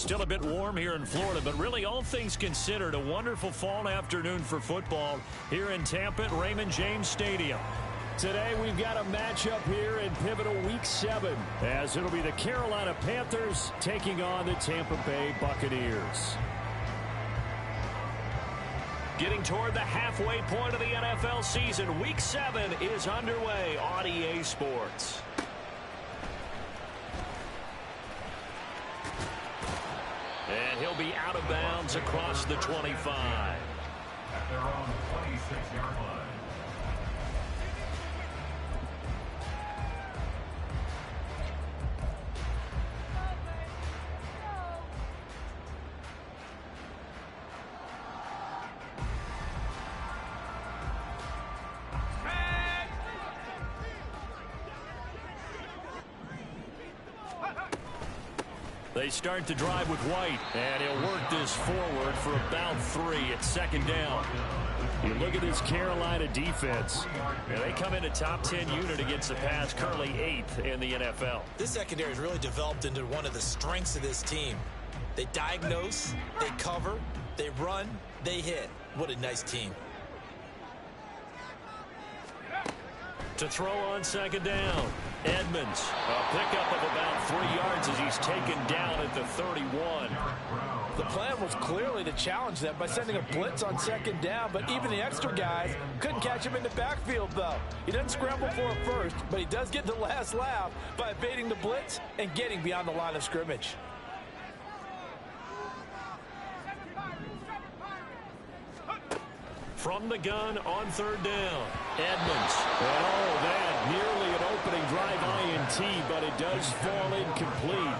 Still a bit warm here in Florida, but really all things considered, a wonderful fall afternoon for football here in Tampa at Raymond James Stadium. Today we've got a matchup here in pivotal Week 7, as it'll be the Carolina Panthers taking on the Tampa Bay Buccaneers. Getting toward the halfway point of the NFL season, Week 7 is underway on EA Sports. And he'll be out of bounds across the 25. At their own 26-yard line. They start to drive with White, and he'll work this forward for about 3 at second down. You look at this Carolina defense, and they come in a top 10 unit against the pass, currently 8th in the NFL. This secondary has really developed into one of the strengths of this team. They diagnose, they cover, they run, they hit. What a nice team. To throw on second down, Edmonds, a pickup of about 3 yards as he's taken down at the 31. The plan was clearly to challenge them by sending a blitz on second down, but even the extra guys couldn't catch him in the backfield, though. He doesn't scramble for it first, but he does get the last laugh by evading the blitz and getting beyond the line of scrimmage. From the gun on third down, Edmonds. And oh, that nearly an opening drive INT, but it does fall incomplete.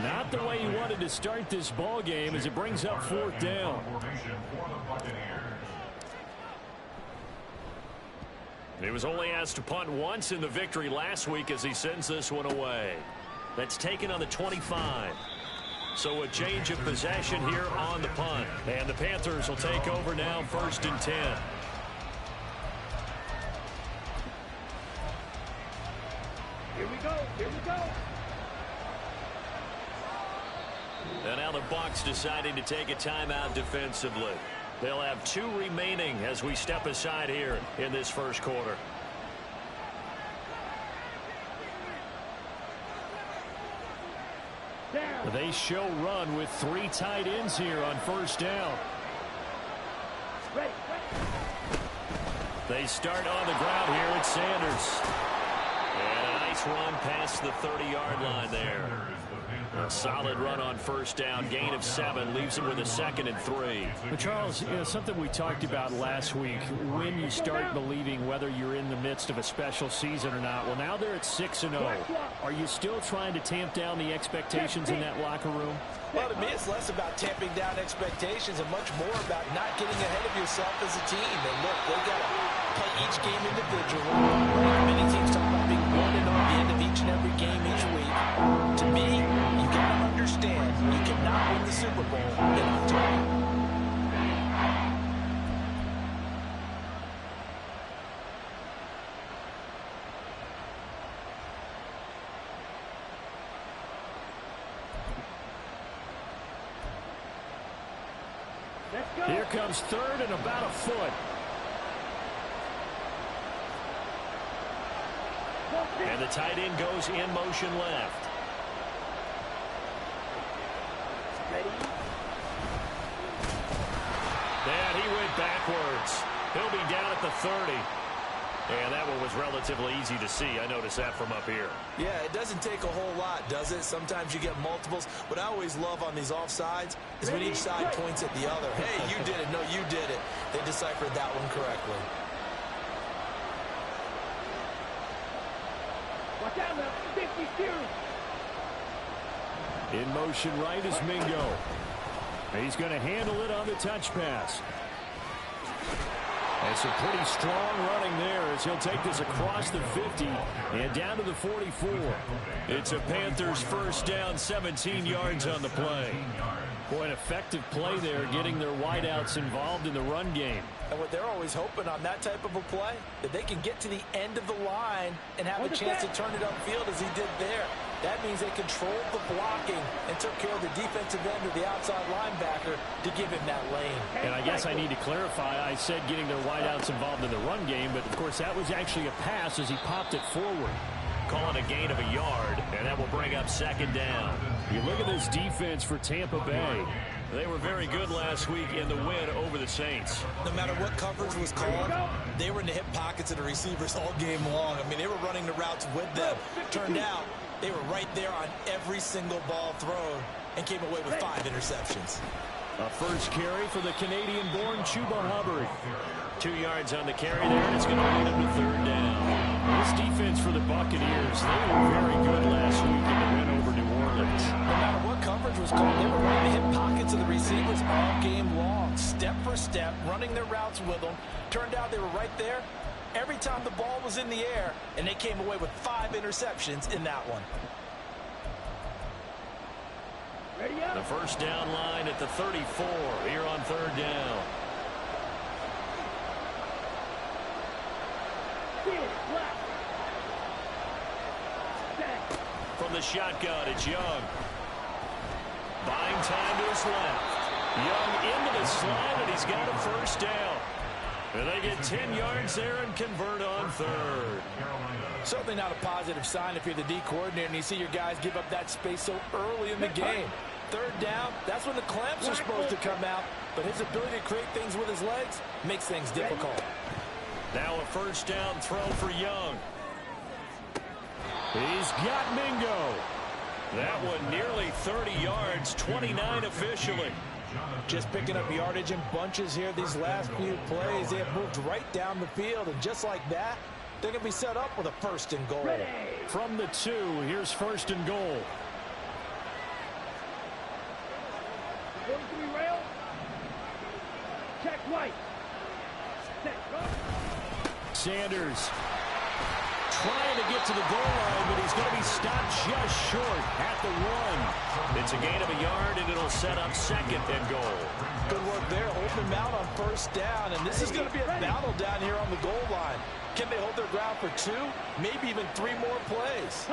Not the way he wanted to start this ball game as it brings up fourth down. He was only asked to punt once in the victory last week as he sends this one away. That's taken on the 25. So a change of possession here on the punt. And the Panthers will take over now, 1st and 10. Here we go. Here we go. And now the Bucs deciding to take a timeout defensively. They'll have 2 remaining as we step aside here in this first quarter. They show run with 3 tight ends here on first down. They start on the ground here at Sanders. And a nice run past the 30-yard line there. A solid run on first down, gain of 7, leaves him with a 2nd and 3. But Charles, something we talked about last week, when you start believing whether you're in the midst of a special season or not. Well, now they're at 6-0. Are you still trying to tamp down the expectations in that locker room? Well, to me, it's less about tamping down expectations and much more about not getting ahead of yourself as a team. And look, they got to play each game individually. Many teams talk about being 1-0 at the end of each and every game each week. To me, you got to understand you cannot win the Super Bowl in October. Here comes 3rd and about a foot. And the tight end goes in motion left. And he went backwards. He'll be down at the 30. And that one was relatively easy to see. I noticed that from up here. Yeah, it doesn't take a whole lot, does it? Sometimes you get multiples. What I always love on these offsides is when each side points at the other. Hey, you did it. No, you did it. They deciphered that one correctly. Watch out now. 52. In motion right is Mingo. He's going to handle it on the touch pass. And some pretty strong running there as he'll take this across the 50 and down to the 44. It's a Panthers first down, 17 yards on the play. Boy, an effective play there, getting their wideouts involved in the run game. And what they're always hoping on that type of a play, that they can get to the end of the line and have a chance to turn it upfield as he did there. That means they controlled the blocking and took care of the defensive end or the outside linebacker to give him that lane. And I guess I need to clarify, I said getting their wideouts involved in the run game, but of course that was actually a pass as he popped it forward. Calling a gain of a yard, and that will bring up second down. You look at this defense for Tampa Bay. They were very good last week in the win over the Saints. No matter what coverage was called, they were in the hip pockets of the receivers all game long. I mean, they were running the routes with them. Turned out, they were right there on every single ball thrown and came away with 5 interceptions. A first carry for the Canadian-born Chuba Hubbard. 2 yards on the carry there, and it's going to lead him to third down. This defense for the Buccaneers, they were very good last week in the win over New Orleans. No matter what coverage was called, they were running the hip pockets of the receivers all game long, step for step, running their routes with them. Turned out they were right there every time the ball was in the air, and they came away with 5 interceptions in that one. The first down line at the 34 here on third down. From the shotgun, it's Young. Buying time to his left. Young into the slot, and he's got a first down. And they get 10 yards there and convert on third. Certainly not a positive sign if you're the D coordinator and you see your guys give up that space so early in the game. Third down, that's when the clamps are supposed to come out, but his ability to create things with his legs makes things difficult. Now a first down throw for Young. He's got Mingo. That one nearly 30 yards, 29 officially. Just picking up yardage in bunches here these last few plays. They have moved right down the field, and just like that, they're going to be set up with a first and goal. From the 2, here's first and goal. Going to be rail. Check right. Set, go. Sanders trying to get to the goal line, but he's going to be stopped just short at the 1. It's a gain of a yard, and it'll set up second and goal. Good work there, holding them out on first down, and this is going to be a battle down here on the goal line. Can they hold their ground for 2, maybe even 3 more plays?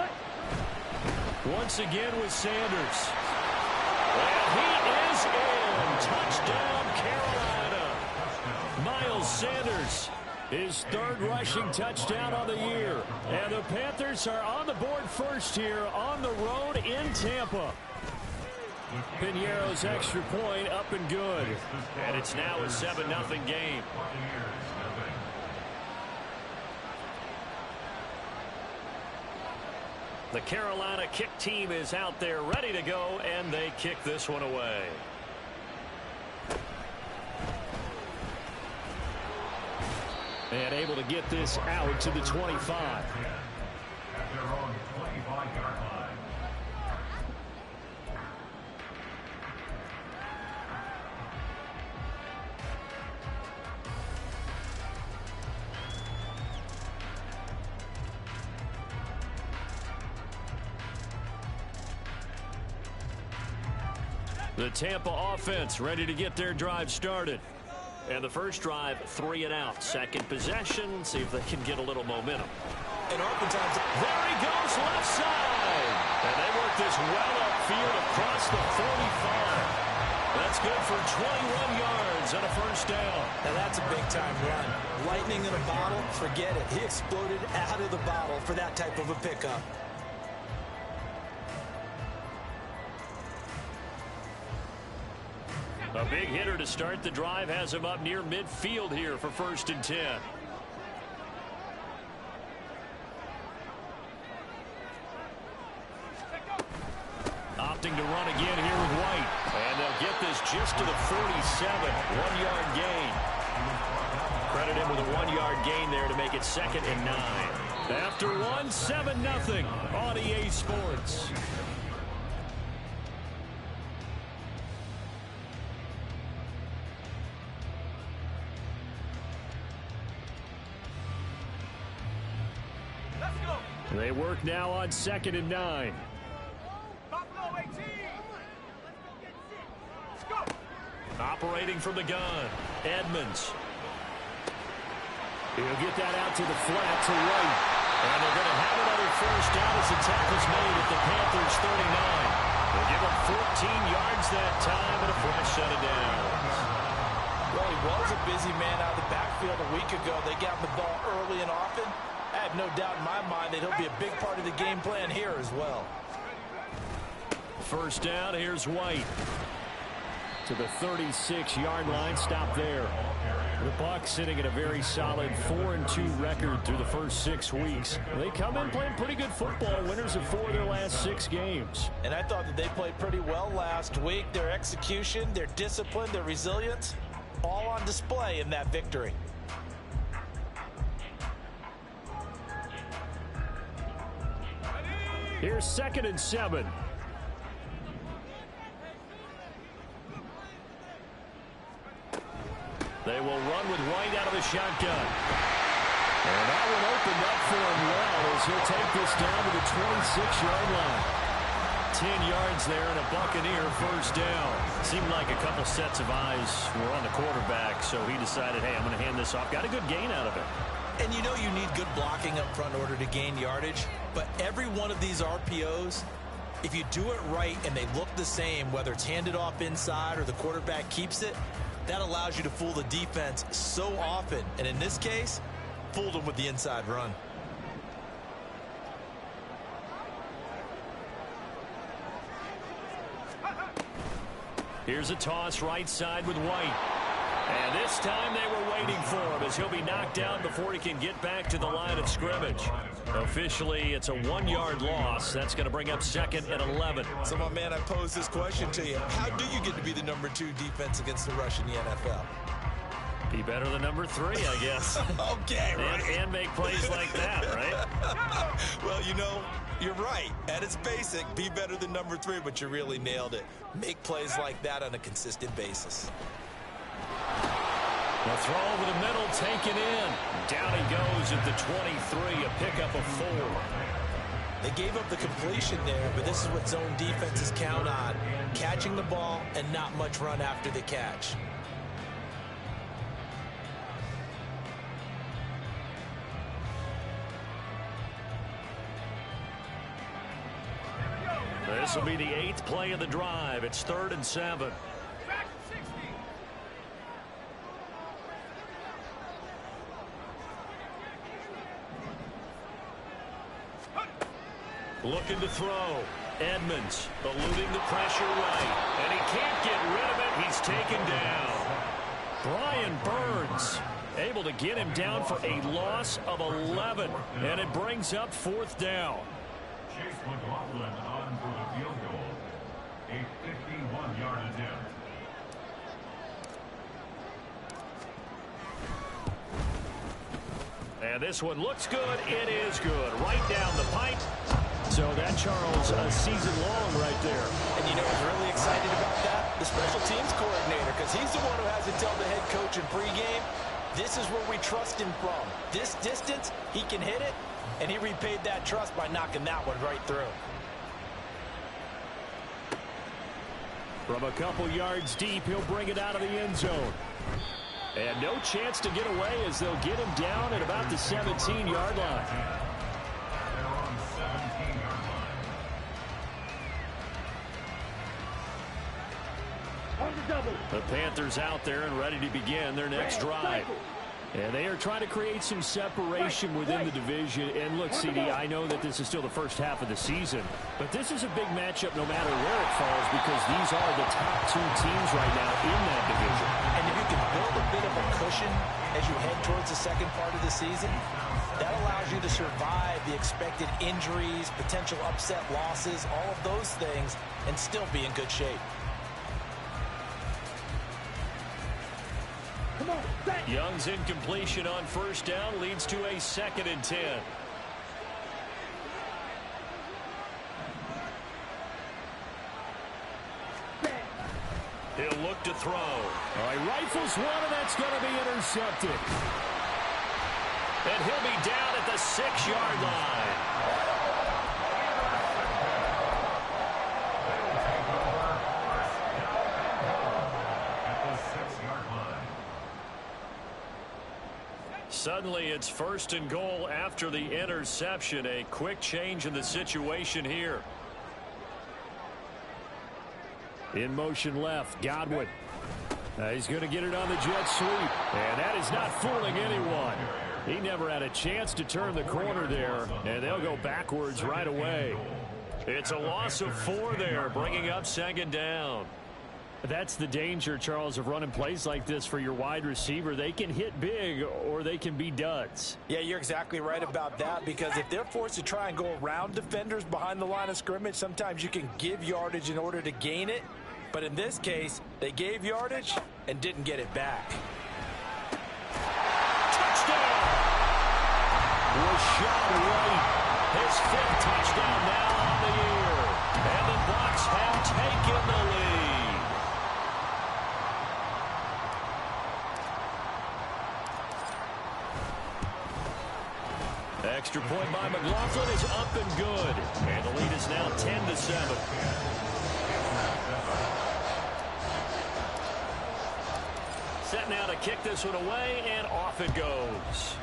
Once again with Sanders. And he is in. Touchdown, Carolina. Miles Sanders, his 3rd rushing touchdown on the year. And the Panthers are on the board first here on the road in Tampa. Piñeiro's extra point up and good. And it's now a 7-0 game. The Carolina kick team is out there ready to go, and they kick this one away. And able to get this out to the 25. At their own 25-yard line. The Tampa offense ready to get their drive started. And the first drive, 3 and out. Second possession, see if they can get a little momentum. And oftentimes, There he goes, left side. And they work this well upfield across the 45. That's good for 21 yards and a first down. now that's a big-time run. Lightning in a bottle, forget it. He exploded out of the bottle for that type of a pickup. A big hitter to start the drive has him up near midfield here for 1st and 10. Opting to run again here with White. And they'll get this just to the 47. 1-yard gain. Credit him with a 1-yard gain there to make it 2nd and 9. After 1, 7-0 on EA Sports. They work now on 2nd and 9. Operating from the gun, Edmonds. He'll get that out to the flat to White. And they're going to have another first down as the tackle's made at the Panthers' 39. They'll give him 14 yards that time and a fresh set of downs. Well, he was a busy man out of the backfield a week ago. They got the ball early and often. I have no doubt in my mind that he'll be a big part of the game plan here as well. First down, here's White. To the 36-yard line, stop there. The Bucs sitting at a very solid 4-2 record through the first 6 weeks. They come in playing pretty good football, winners of 4 of their last 6 games. And I thought that they played pretty well last week. Their execution, their discipline, their resilience, all on display in that victory. Here's 2nd and 7. They will run with White out of the shotgun. And that one opened up for him well as he'll take this down to the 26-yard line. 10 yards there and a Buccaneer first down. Seemed like a couple sets of eyes were on the quarterback, so he decided, hey, I'm going to hand this off. Got a good gain out of it. And you know you need good blocking up front in order to gain yardage, but every one of these RPOs, if you do it right and they look the same, whether it's handed off inside or the quarterback keeps it, that allows you to fool the defense so often. And in this case, fooled them with the inside run. Here's a toss right side with White. And this time they were waiting for him as he'll be knocked down before he can get back to the line of scrimmage. Officially, it's a 1-yard loss. That's going to bring up 2nd and 11. So, my man, I pose this question to you. How do you get to be the number 2 defense against the rush in the NFL? Be better than number 3, I guess. Okay, right. And make plays like that, right? Well, you know, you're right. At its basic, be better than number 3, but you really nailed it. Make plays like that on a consistent basis. The throw over the middle, taken in. Down he goes at the 23, a pickup of 4. They gave up the completion there, but this is what zone defenses count on. Catching the ball and not much run after the catch. This will be the 8th play of the drive. It's 3rd and 7. Looking to throw. Edmonds eluding the pressure right. And he can't get rid of it. He's taken down. Brian Burns able to get him down for a loss of 11. And it brings up 4th down. Chase McLaughlin on for the field goal. A 51-yard attempt. And this one looks good. It is good. Right down the pipe. So that, Charles, a season long right there. And you know who's really excited about that? The special teams coordinator, because he's the one who has to tell the head coach in pregame, this is where we trust him from. This distance, he can hit it, and he repaid that trust by knocking that one right through. From a couple yards deep, he'll bring it out of the end zone. And no chance to get away as they'll get him down at about the 17-yard line. They're on 17-yard line. On the double. The Panthers out there and ready to begin their next drive. And they are trying to create some separation within the division. And look, CD, I know that this is still the first half of the season, but this is a big matchup no matter where it falls because these are the top 2 teams right now in that division. And if you can build a bit of a cushion as you head towards the second part of the season, that allows you to survive the expected injuries, potential upset losses, all of those things, and still be in good shape. Young's incompletion on first down leads to a 2nd and 10. He'll look to throw. All right, rifles one, and that's going to be intercepted. And he'll be down at the 6-yard line. suddenly it's 1st and goal after the interception. A quick change in the situation here. In motion left, Godwin. He's going to get it on the jet sweep. And that is not fooling anyone. He never had a chance to turn the corner there. And they'll go backwards right away. It's a loss of 4 there, bringing up 2nd down. That's the danger, Charles, of running plays like this for your wide receiver. They can hit big or they can be duds. Yeah, you're exactly right about that, because if they're forced to try and go around defenders behind the line of scrimmage, sometimes you can give yardage in order to gain it. But in this case, they gave yardage and didn't get it back. Touchdown! Was shot right. His 5th touchdown now on the year. And the Bucs have taken the lead. Extra point by McLaughlin is up and good. And the lead is now 10-7. Set now to kick this one away, and off it goes.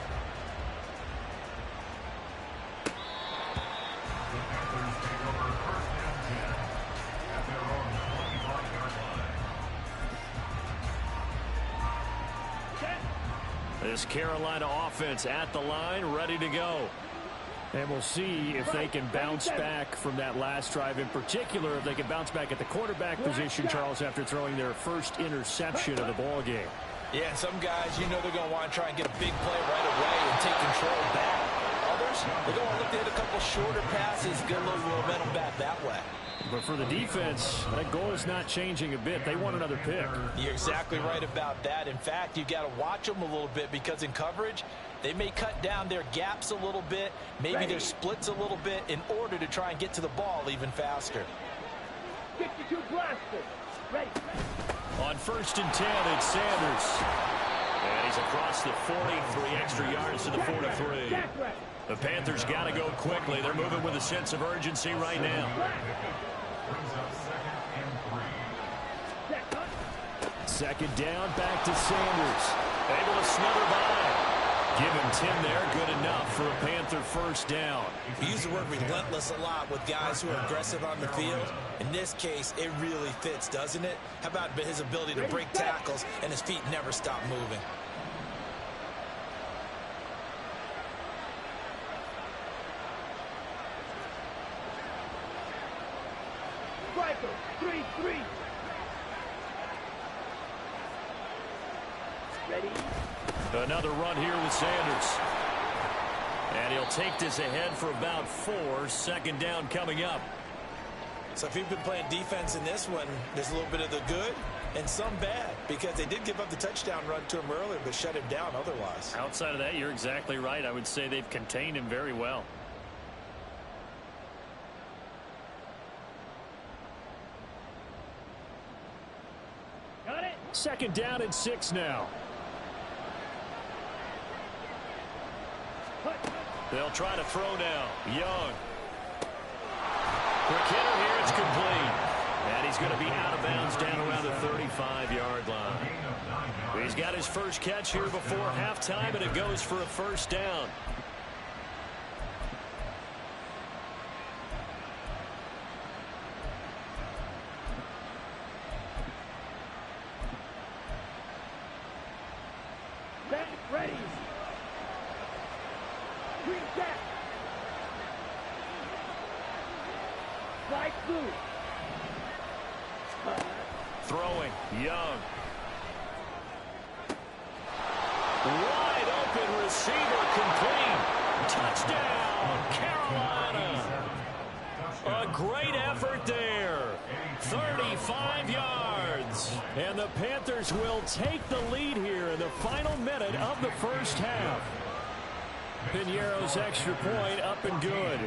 This Carolina offense at the line, ready to go. And we'll see if they can bounce back from that last drive. In particular, if they can bounce back at the quarterback position, Charles, after throwing their first interception of the ball game. Yeah, and some guys, you know they're going to want to try and get a big play right away and take control back. Others, they're going to look to hit a couple shorter passes, get a little momentum back that way. But for the defense, that goal is not changing a bit. They want another pick. You're exactly right about that. In fact, you've got to watch them a little bit, because in coverage, they may cut down their gaps a little bit, maybe their splits a little bit, in order to try and get to the ball even faster. 62 blaster. Ready. On 1st and 10, it's Sanders. And he's across the 43 extra yards to the 43. The Panthers got to go quickly. They're moving with a sense of urgency right now. Second down, back to Sanders. Able to smother by. Give him 10 there, good enough for a Panther 1st down. We use the word relentless a lot with guys who are aggressive on the field. In this case, it really fits, doesn't it? How about his ability to break tackles and his feet never stop moving? Striker, 3-3. Ready. Another run here with Sanders. And he'll take this ahead for about 4. 2nd down coming up. So if you've been playing defense in this one, there's a little bit of the good and some bad, because they did give up the touchdown run to him earlier, but shut him down otherwise. Outside of that, you're exactly right. I would say they've contained him very well. Got it. 2nd down and 6 now. They'll try to throw now. Young. Quick hitter here. It's complete. And he's going to be out of bounds down around the 35-yard line. He's got his first catch here before halftime, and it goes for a 1st down. Ready. Green set. Slide through. Throwing. Young. Wide open receiver, complete. Touchdown, Carolina. A great effort there. 35 yards. And the Panthers will take the lead here in the final minute of the 1st half. Piñeiro's extra point up and good.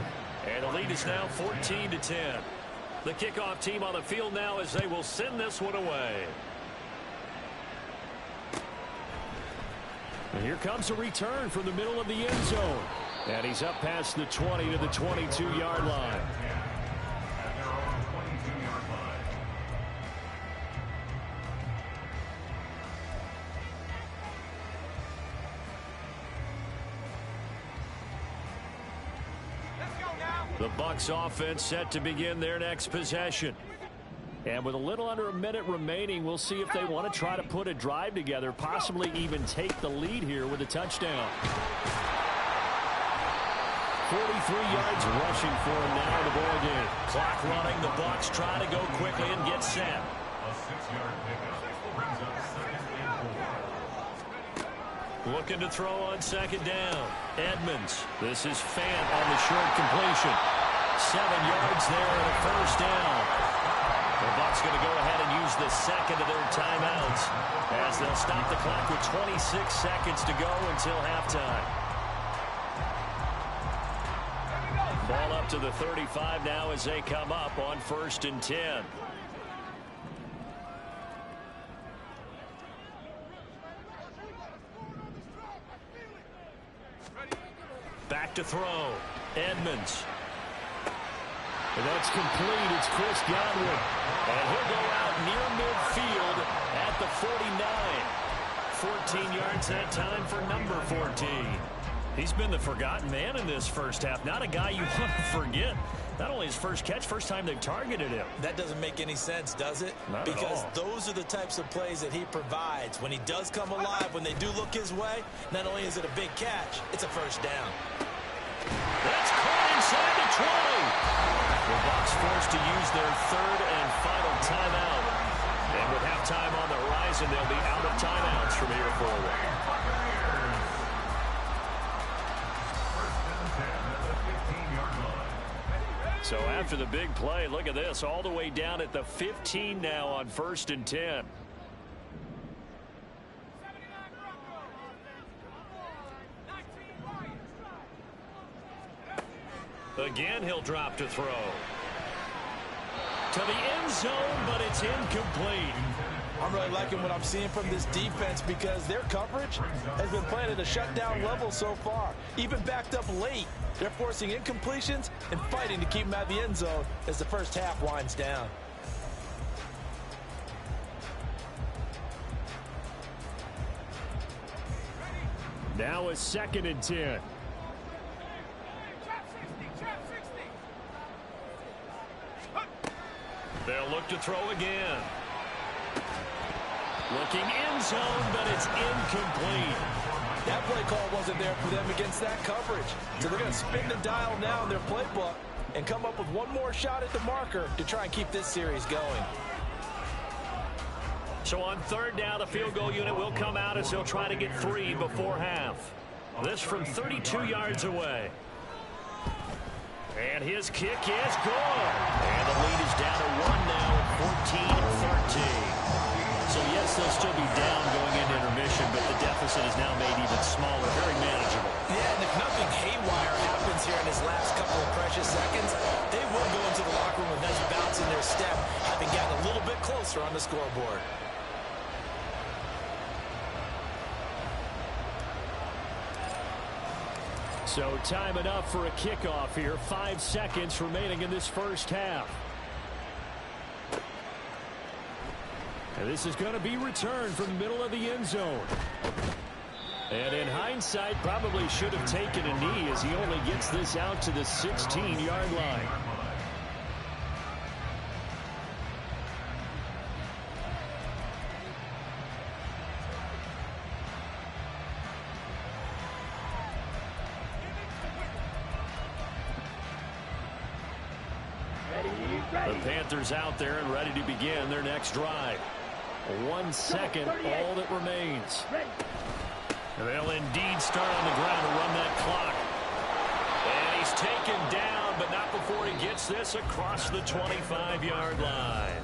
And the lead is now 14-10. The kickoff team on the field now as they will send this one away. And here comes a return from the middle of the end zone. And he's up past the 20 to the 22-yard line. The Bucs offense set to begin their next possession. And with a little under a minute remaining, we'll see if they want to try to put a drive together, possibly even take the lead here with a touchdown. 43 yards rushing for him now in the ball game. Clock running. The Bucs try to go quickly and get set. A 6-yard pickup brings up 2nd and 4. Looking to throw on 2nd down. Edmonds. This is Fant on the short completion. 7 yards there and a 1st down. The Bucs going to go ahead and use the second of their timeouts as they'll stop the clock with 26 seconds to go until halftime. Ball up to the 35 now as they come up on 1st and 10. Back to throw. Edmonds. And that's complete. It's Chris Godwin. And he'll go out near midfield at the 49. 14 yards that time for number 14. He's been the forgotten man in this first half. Not a guy you want to forget. Not only his first catch, first time they've targeted him. That doesn't make any sense, does it? Not at because all. those are the types of plays that he provides. When he does come alive, when they do look his way, not only is it a big catch, it's a 1st down. That's caught inside the 20. The Bucs forced to use their 3rd and final timeout. And with halftime on the horizon, they'll be out of timeouts from here forward. So after the big play, look at this, all the way down at the 15 now on 1st and 10. Again, he'll drop to throw. To the end zone, but it's incomplete. I'm really liking what I'm seeing from this defense because their coverage has been playing at a shutdown level so far. Even backed up late, they're forcing incompletions and fighting to keep them out of the end zone as the first half winds down. Now a 2nd and 10. They'll look to throw again. Looking end zone, but it's incomplete. That play call wasn't there for them against that coverage. So they're going to spin the dial now in their playbook and come up with one more shot at the marker to try and keep this series going. So on 3rd down, the field goal unit will come out as they'll try to get 3 before half. This from 32 yards away. And his kick is good. And the lead is down to 1 now at 14-13. So yes, they'll still be down going into intermission, but the deficit is now made even smaller, very manageable. Yeah, and if nothing haywire happens here in his last couple of precious seconds, they will go into the locker room with a nice bounce in their step, having gotten a little bit closer on the scoreboard. So time enough for a kickoff here. 5 seconds remaining in this first half. And this is going to be returned from the middle of the end zone. And in hindsight, probably should have taken a knee as he only gets this out to the 16-yard line. The Panthers out there and ready to begin their next drive. 1 second, all that remains. They'll indeed start on the ground to run that clock. And he's taken down, but not before he gets this across the 25-yard line.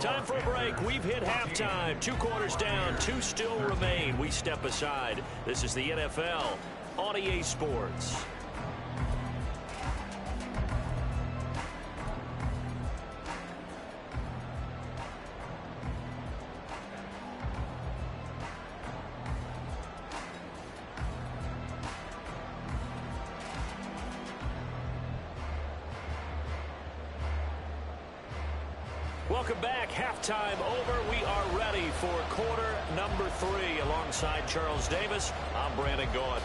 Time for a break. We've hit halftime. 2 quarters down, 2 still remain. We step aside. This is the NFL on EA Sports. Welcome back. Halftime over. We are ready for quarter number 3. Alongside Charles Davis, I'm Brandon Gordon.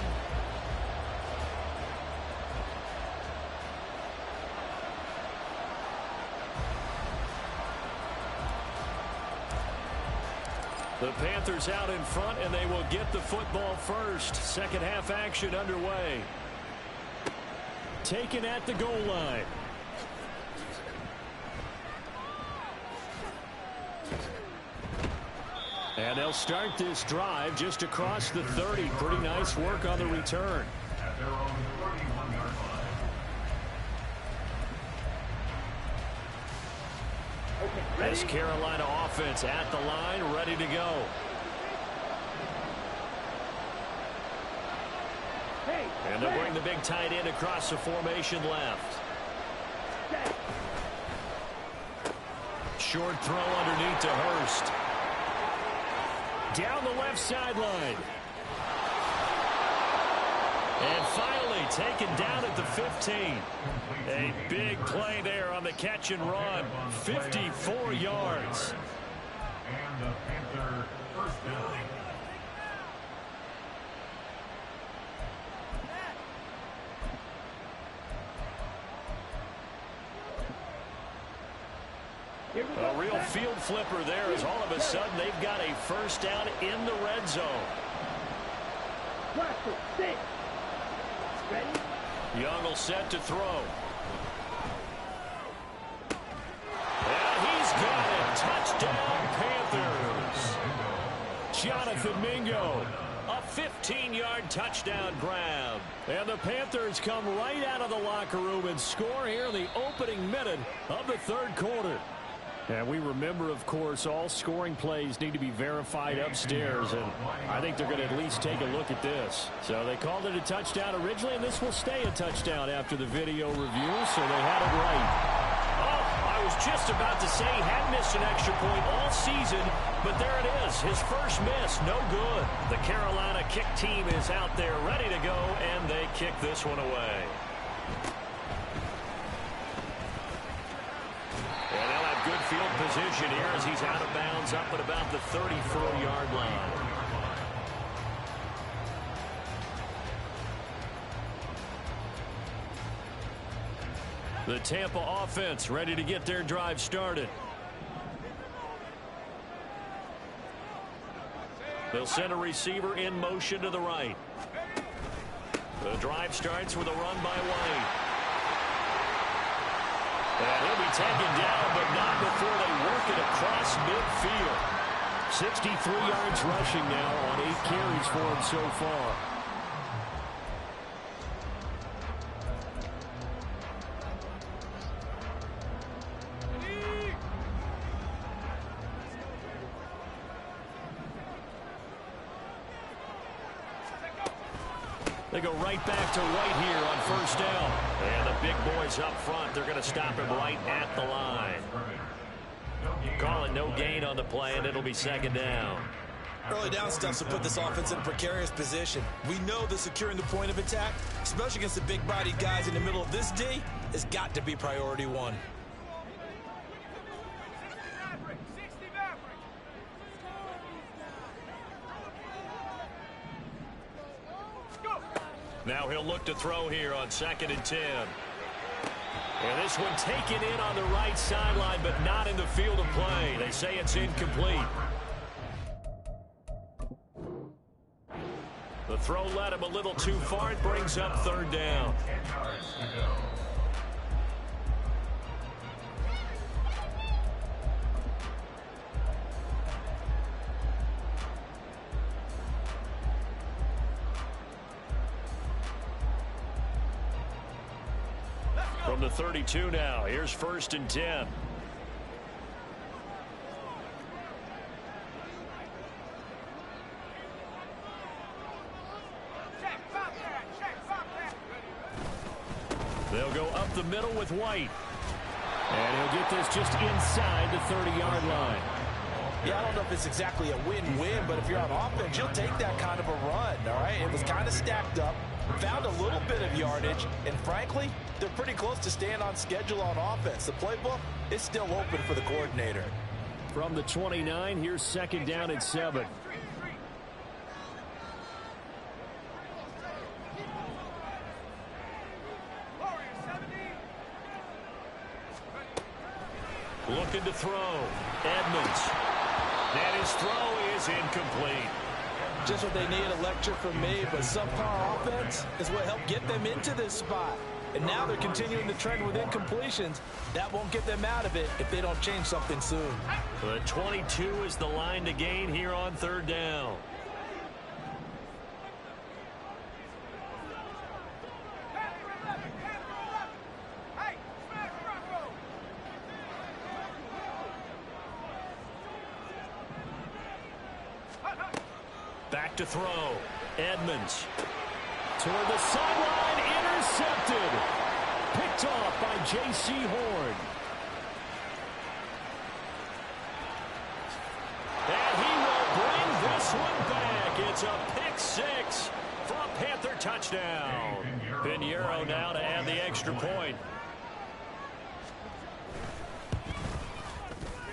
The Panthers out in front, and they will get the football first. Second half action underway. Taken at the goal line. And they'll start this drive just across the 30. Pretty nice work on the return. At their own 31-yard line. This Carolina offense at the line, ready to go. And they'll bring the big tight end across the formation left. Short throw underneath to Hurst. Down the left sideline. And finally taken down at the 15. A big play there on the catch and run. 54 yards. And the Panther first down. A real field flipper there as all of a sudden they've got a first down in the red zone. Young will set to throw. And he's got it. Touchdown, Panthers. Jonathan Mingo. A 15-yard touchdown grab. And the Panthers come right out of the locker room and score here in the opening minute of the third quarter. And we remember, of course, all scoring plays need to be verified upstairs, and I think they're going to at least take a look at this. So they called it a touchdown originally, and this will stay a touchdown after the video review, so they had it right. Oh, I was just about to say he had missed an extra point all season, but there it is. His first miss, no good. The Carolina kick team is out there ready to go, and they kick this one away. Good field position here as he's out of bounds up at about the 34-yard line. The Tampa offense ready to get their drive started. They'll send a receiver in motion to the right. The drive starts with a run by White. And he'll be taken down, but not before they work it across midfield. 63 yards rushing now on 8 carries for him so far. They go right back to White here on first down. And the big boys up front, they're going to stop him right at the line. Call it no gain on the play, and it'll be second down. Early down stuff to put this offense in a precarious position. We know that securing the point of attack, especially against the big-bodied guys in the middle of this D, has got to be priority one. Now he'll look to throw here on 2nd and 10. And this one taken in on the right sideline, but not in the field of play. They say it's incomplete. The throw led him a little too far. It brings up third down. From the 32 now, here's 1st and 10. They'll go up the middle with White. And he'll get this just inside the 30-yard line. Yeah, I don't know if it's exactly a win-win, but if you're on offense, you'll take that kind of a run, all right? It was kind of stacked up, found a little bit of yardage, and frankly, they're pretty close to staying on schedule on offense. The playbook is still open for the coordinator. From the 29, here's 2nd down and 7. Looking to throw. Edmonds. That is his throw is incomplete. Just what they need, a lecture from me, but subpar offense is what helped get them into this spot. And now they're continuing the trend with incompletions. That won't get them out of it if they don't change something soon. The 22 is the line to gain here on third down. Back to throw. Edmonds. Toward the sideline, intercepted. Picked off by J.C. Horn. And he will bring this one back. It's a pick six for a Panther touchdown. Pinheiro now to add the extra point.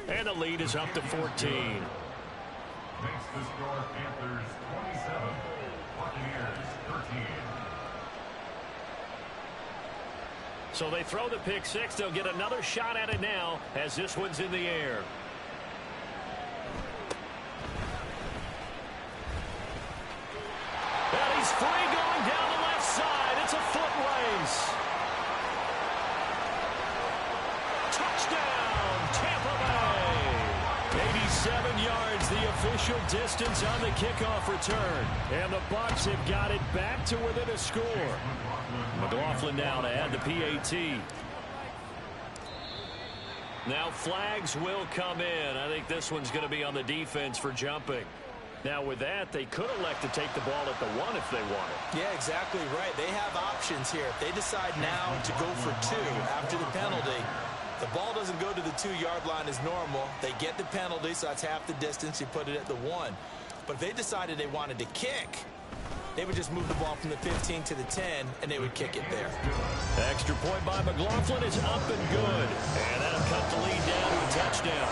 And the lead is up to 14. Makes the score Panthers 27, Buccaneers 13. So they throw the pick six. They'll get another shot at it now as this one's in the air. And he's free going down the left side. It's a foot race. Touchdown, Tampa Bay. 87 yards, the official distance on the kickoff return. And the Bucs have got it back to within a score. McLaughlin now to add the PAT. Now flags will come in. I think this one's going to be on the defense for jumping. Now with that, they could elect to take the ball at the 1 if they wanted. Yeah, exactly right. They have options here. If they decide now to go for 2 after the penalty, the ball doesn't go to the 2-yard line as normal. They get the penalty, so that's half the distance. You put it at the 1. But if they decided they wanted to kick, they would just move the ball from the 15 to the 10, and they would kick it there. Extra point by McLaughlin is up and good. And that'll cut the lead down to a touchdown.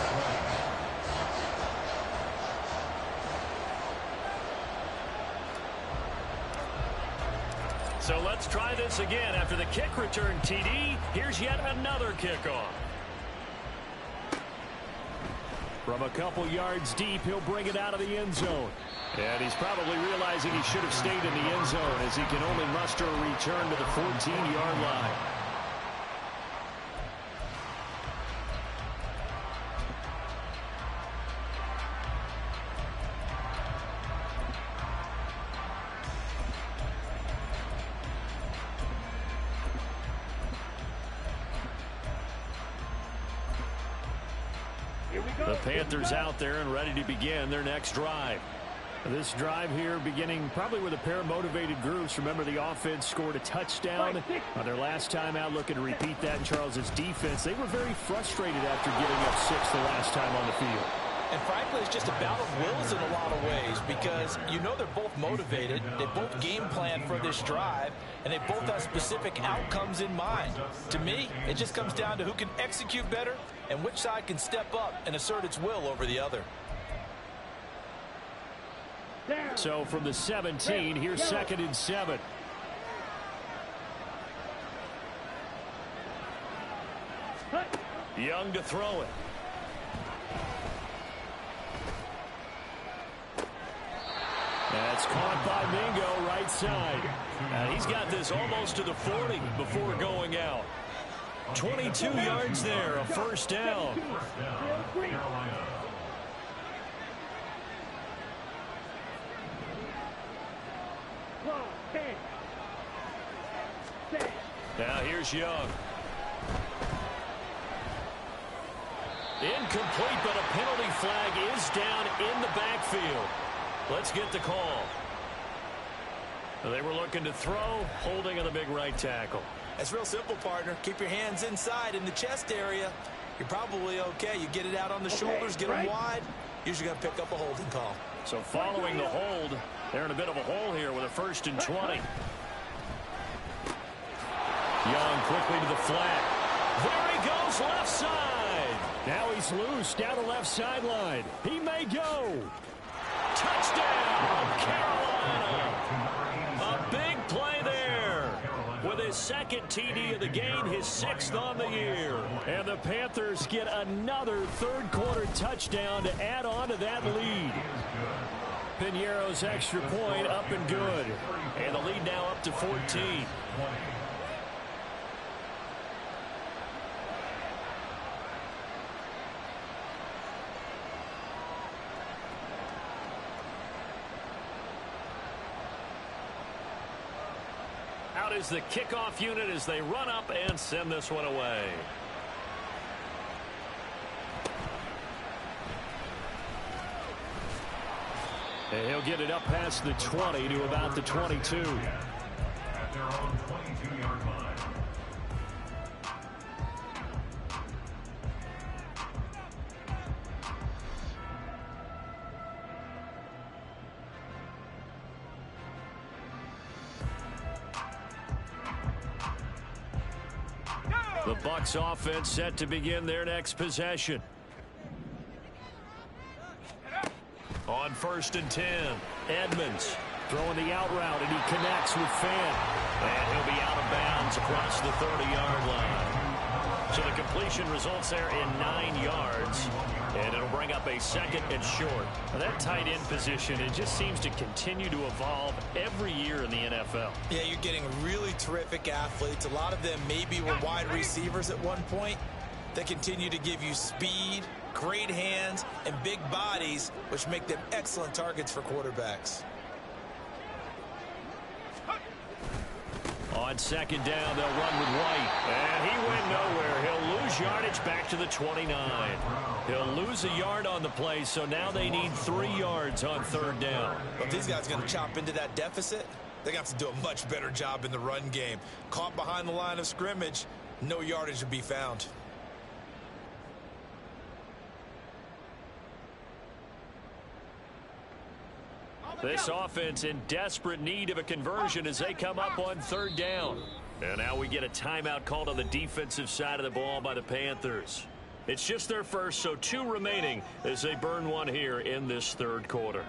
So let's try this again. After the kick return TD, here's yet another kickoff. From a couple yards deep, he'll bring it out of the end zone. And he's probably realizing he should have stayed in the end zone as he can only muster a return to the 14-yard line. The Panthers out there and ready to begin their next drive. This drive here beginning probably with a pair of motivated groups. Remember, the offense scored a touchdown on their last time out, looking to repeat that in Charles's defense. They were very frustrated after giving up 6 the last time on the field. And frankly, it's just a bout of wills in a lot of ways because you know they're both motivated. They both game plan for this drive, and they both have specific outcomes in mind. To me, it just comes down to who can execute better and which side can step up and assert its will over the other. So from the 17, here's 2nd and 7. Young to throw it. That's caught by Mingo, right side. He's got this almost to the 40 before going out. 22 yards there, a first down. Now here's Young. Incomplete, but a penalty flag is down in the backfield. Let's get the call. They were looking to throw, holding on the big right tackle. It's real simple, partner. Keep your hands inside in the chest area. You're probably okay. You get it out on the shoulders, get them wide. Usually going to pick up a holding call. So following the hold, they're in a bit of a hole here with a 1st and 20. Young quickly to the flat. There he goes, left side. Now he's loose down the left sideline. He may go. Touchdown, Carolina. A big play there with his his second TD of the game, his 6th on the year. And the Panthers get another third-quarter touchdown to add on to that lead. Piñeiro's extra point up and good. And the lead now up to 14. Out is the kickoff unit as they run up and send this one away. And he'll get it up past the 20 to about the 22. At their own 22-yard line. The Bucs offense set to begin their next possession. On 1st and 10, Edmonds Throwing the out route, and he connects with Fant. And he'll be out of bounds across the 30-yard line. So the completion results there in 9 yards. And it'll bring up a 2nd and short. Now that tight end position, it just seems to continue to evolve every year in the NFL. Yeah, you're getting really terrific athletes. A lot of them maybe were wide receivers at one point. They continue to give you speed, great hands, and big bodies, which make them excellent targets for quarterbacks. On 2nd down, they'll run with White. And he went nowhere. He'll lose yardage back to the 29. He'll lose a yard on the play, so now they need 3 yards on 3rd down. If these guys are going to chop into that deficit, they're going to have to do a much better job in the run game. Caught behind the line of scrimmage, no yardage to be found. This offense in desperate need of a conversion as they come up on 3rd down. And now we get a timeout called on the defensive side of the ball by the Panthers. It's just their first, so 2 remaining as they burn one here in this 3rd quarter.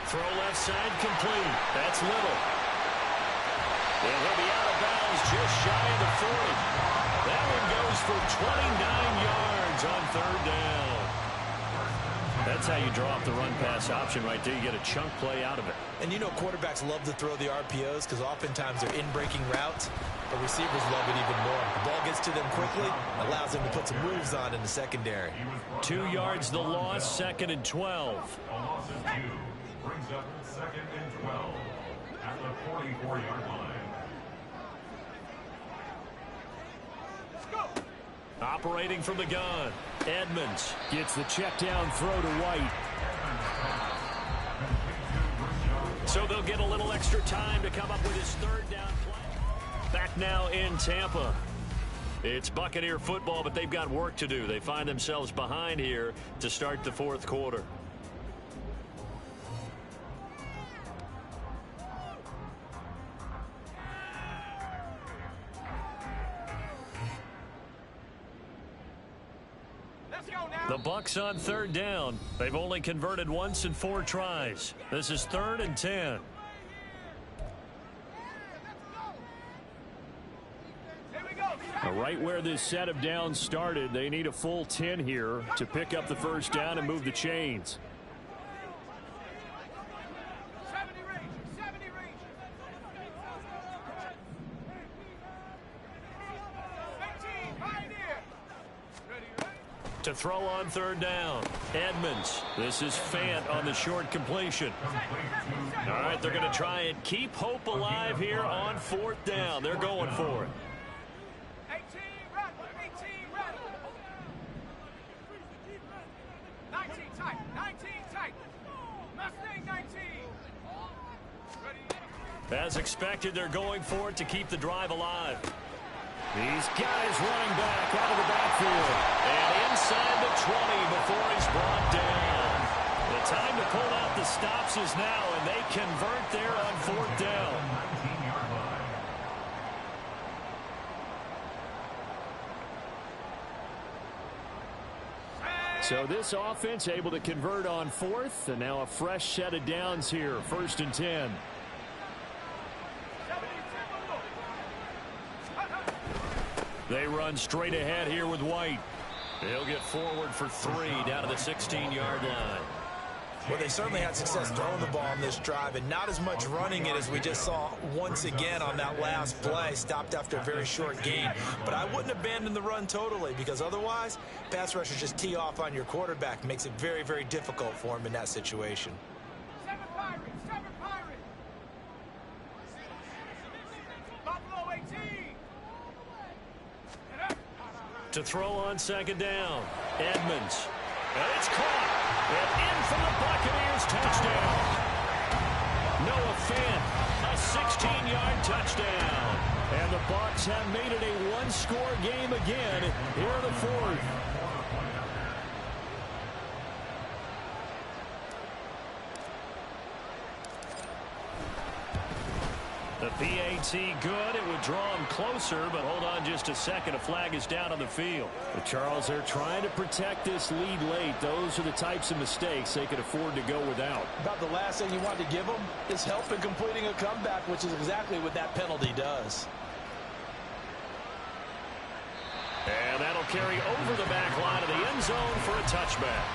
Throw left side complete. That's Little. And he'll be out of bounds just shy of the 40. That one goes for 29 yards on 3rd down. That's how you draw up the run-pass option right there. You get a chunk play out of it. And you know quarterbacks love to throw the RPOs because oftentimes they're in-breaking routes, but receivers love it even more. The ball gets to them quickly, allows them to put some moves on in the secondary. 2 yards the loss, 2nd and 12. A loss of 2 brings up 2nd and 12 at the 44-yard line. Operating from the gun, Edmonds Gets the check down throw to White. So they'll get a little extra time to come up with his 3rd down play. Back now in Tampa. It's Buccaneer football, but they've got work to do. They find themselves behind here to start the 4th quarter. The Bucs on 3rd down. They've only converted once in 4 tries. This is 3rd and 10. Right where this set of downs started, they need a full 10 here to pick up the 1st down and move the chains. To throw on 3rd down, Edmonds. This is Fant on the short completion. All right, they're going to try and keep hope alive here on 4th down. They're going for it. 18, run, 19 tight, Mustang 19. As expected, they're going for it to keep the drive alive. These guys running back out of the backfield. And inside the 20 before he's brought down. The time to pull out the stops is now, and they convert there on 4th down. So this offense able to convert on fourth, and now a fresh set of downs here, 1st and 10. They run straight ahead here with White. He'll get forward for 3 down to the 16-yard line. Well, they certainly had success throwing the ball on this drive and not as much running it as we just saw once again on that last play. Stopped after a very short gain. But I wouldn't abandon the run totally, because otherwise, pass rushers just tee off on your quarterback. Makes it very, very difficult for him in that situation. 7 Pirates, 7 Pirates. Buffalo 18. To throw on 2nd down. Edmonds. And it's caught. And in from the Buccaneers, touchdown. Noah Fant, a 16-yard touchdown. And the Bucs have made it a one-score game again here in the 4th. The PAT good. It would draw him closer, but hold on just a second. A flag is down on the field. But Charles, they're trying to protect this lead late. Those are the types of mistakes they could afford to go without. About the last thing you want to give them is help in completing a comeback, which is exactly what that penalty does. And that'll carry over the back line of the end zone for a touchback.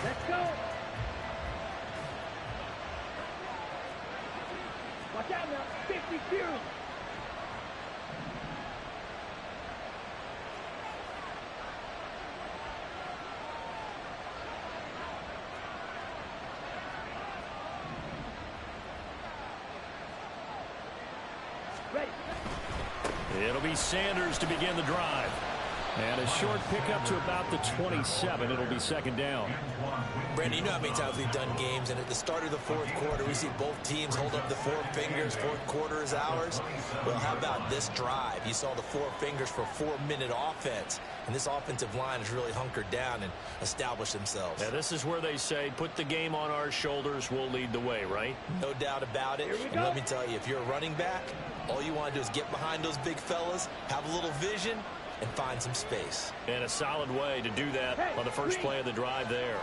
Let's go. Watch out now. 52. Ready. It'll be Sanders to begin the drive. And a short pickup to about the 27. It'll be 2nd down. Brandon, you know how many times we've done games, and at the start of the 4th quarter, we see both teams hold up the 4 fingers. 4th quarter is ours. Well, how about this drive? You saw the 4 fingers for 4-minute offense, and this offensive line has really hunkered down and established themselves. Now, this is where they say, put the game on our shoulders, we'll lead the way, right? No doubt about it. And let me tell you, if you're a running back, all you want to do is get behind those big fellas, have a little vision, and find some space. And a solid way to do that on the first play of the drive there.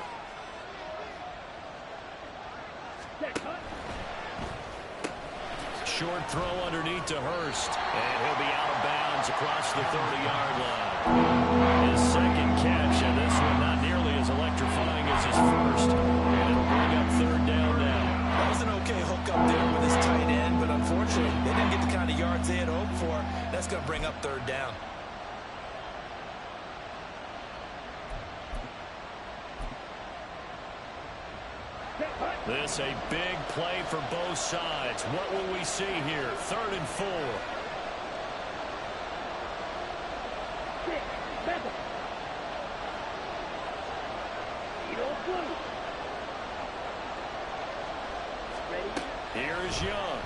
Short throw underneath to Hurst. And he'll be out of bounds across the 30-yard line. His 2nd catch, and this one not nearly as electrifying as his first. And it'll bring up 3rd down now. That was an okay hook up there with his tight end, but unfortunately, they didn't get the kind of yards they had hoped for. That's going to bring up 3rd down. This a big play for both sides. What will we see here? 3rd and 4. Here's Young.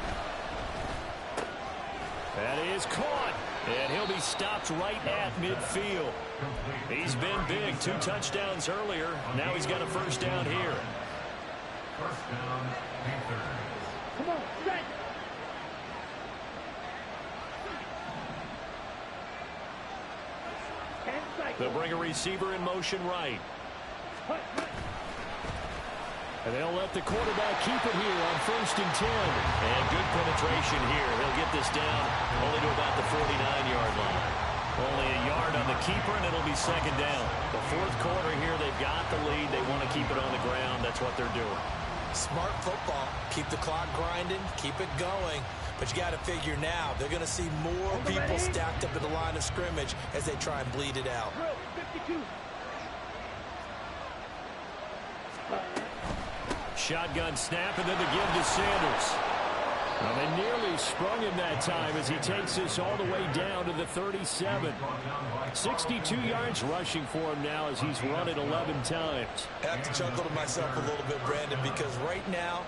That is caught. And he'll be stopped right at midfield. He's been big. 2 touchdowns earlier. Now he's got a 1st down here. 1st down, Panthers. Come on, straight. They'll bring a receiver in motion right. And they'll let the quarterback keep it here on 1st and 10. And good penetration here. He'll get this down only to about the 49-yard line. Only a yard on the keeper, and it'll be 2nd down. The 4th quarter here, they've got the lead. They want to keep it on the ground. That's what they're doing. Smart football. Keep the clock grinding. Keep it going. But you got to figure now, they're going to see more people stacked up at the line of scrimmage as they try and bleed it out. 52. Shotgun snap, and then the give to Sanders. Well, they nearly sprung him that time as he takes this all the way down to the 37. 62 yards rushing for him now as he's run it 11 times. I have to chuckle to myself a little bit, Brandon, because right now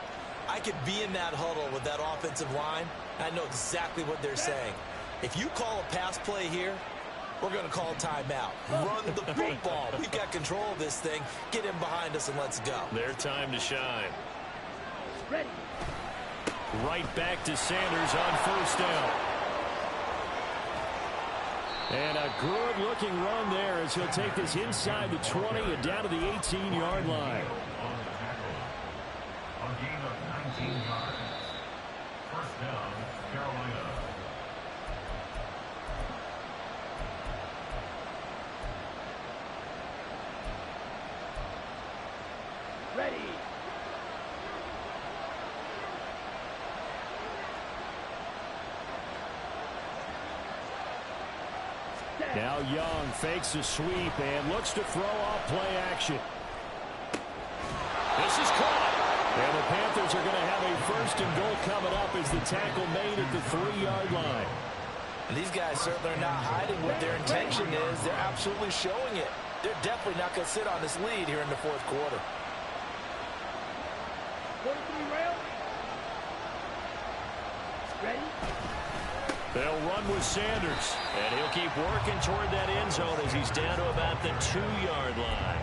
I could be in that huddle with that offensive line. I know exactly what they're saying. If you call a pass play here, we're going to call timeout. Run the football. We've got control of this thing. Get him behind us and let's go. Their time to shine. Ready. Right back to Sanders on first down. And a good-looking run there as he'll take this inside the 20 and down to the 18-yard line. A gain of 19 yards. First down, Carolina. Ready. Now Young fakes a sweep and looks to throw off play action. This is caught. And the Panthers are going to have a first and goal coming up as the tackle made at the 3-yard line. And these guys certainly are not hiding what their intention is. They're absolutely showing it. They're definitely not going to sit on this lead here in the fourth quarter. 43 round. Ready. They'll run with Sanders, and he'll keep working toward that end zone as he's down to about the 2-yard line.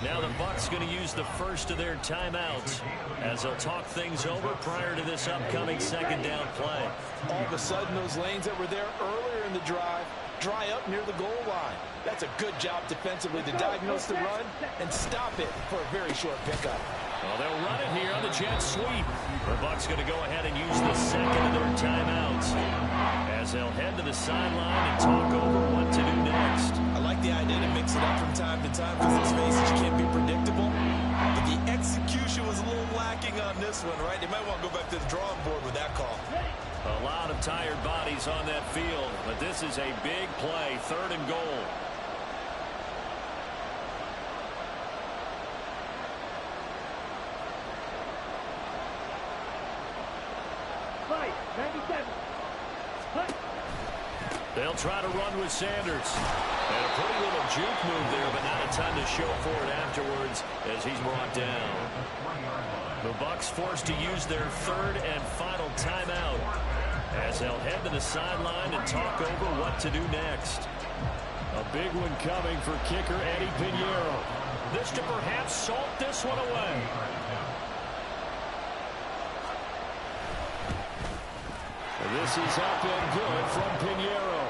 Now the Bucs going to use the first of their timeouts as they'll talk things over prior to this upcoming second down play. All of a sudden, those lanes that were there earlier in the drive dry up near the goal line. That's a good job defensively to diagnose the run and stop it for a very short pickup. Well, they'll run it here on the jet sweep. The Bucs going to go ahead and use the second of their timeouts as they'll head to the sideline and talk over what to do next. I like the idea to mix it up from time to time because let's face it, you can't be predictable. But the execution was a little lacking on this one, right? They might want to go back to the drawing board with that call. A lot of tired bodies on that field, but this is a big play, 3rd and goal. Fight. 97. Hut. They'll try to run with Sanders. And a pretty little juke move there, but not a ton to show for it afterwards as he's brought down. The Bucs forced to use their 3rd and final timeout as they'll head to the sideline and talk over what to do next. A big one coming for kicker Eddie Pinheiro. This to perhaps salt this one away. This is up and good from Pinheiro.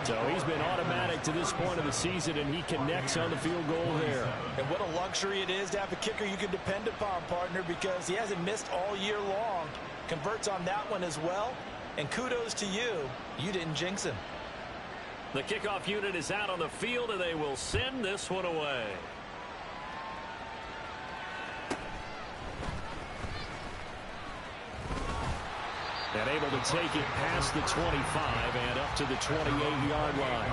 So he's been automatic to this point of the season, and he connects on the field goal there. And what a luxury it is to have a kicker you can depend upon, partner, because he hasn't missed all year long. Converts on that one as well. And kudos to you. You didn't jinx him. The kickoff unit is out on the field, and they will send this one away. And able to take it past the 25 and up to the 28-yard line.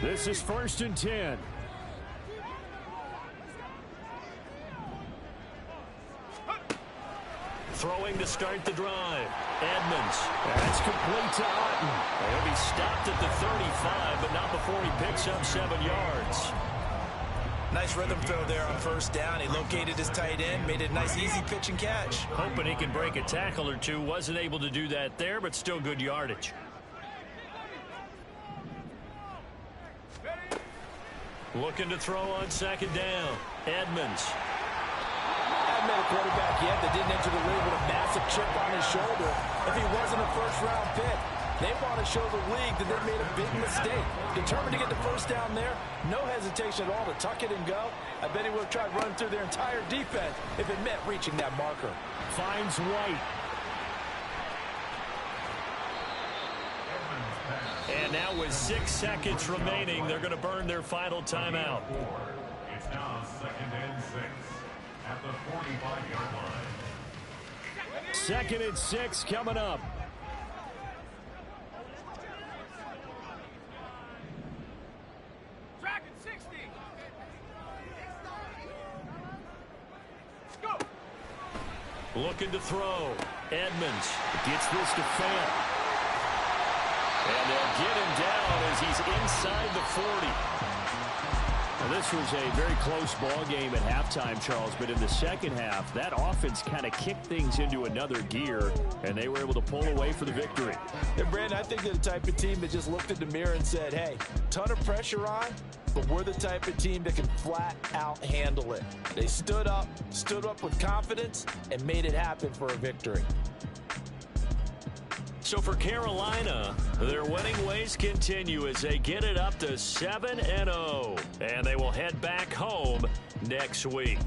This is 1st and 10. Throwing to start the drive. Edmonds. That's complete to Otten. He'll be stopped at the 35, but not before he picks up 7 yards. Nice rhythm throw there on first down. He located his tight end, made it a nice easy pitch and catch. Hoping he can break a tackle or two. Wasn't able to do that there, but still good yardage. Looking to throw on 2nd down. Edmonds. I've met a quarterback yet that didn't enter the league with a massive chip on his shoulder. If he wasn't a first-round pick, they want to show the league that they made a big mistake. Determined to get the first down there, no hesitation at all to tuck it and go. I bet he would have tried running through their entire defense if it meant reaching that marker. Finds White. And now with 6 seconds remaining, they're going to burn their final timeout. It's now 2nd and 6 at the 45-yard line. 2nd and 6 coming up. Dragon 60. Let's go. Looking to throw. Edmonds gets this to Fant. And they'll get him down as he's inside the 40. Well, this was a very close ball game at halftime, Charles, but in the second half, that offense kind of kicked things into another gear, and they were able to pull away for the victory. And Brandon, I think they're the type of team that just looked in the mirror and said, hey, ton of pressure on, but we're the type of team that can flat out handle it. They stood up with confidence, and made it happen for a victory. So for Carolina, their winning ways continue as they get it up to 7-0, and they will head back home next week.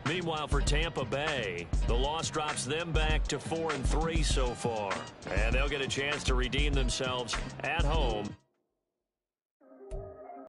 Meanwhile, for Tampa Bay, the loss drops them back to 4-3 so far, and they'll get a chance to redeem themselves at home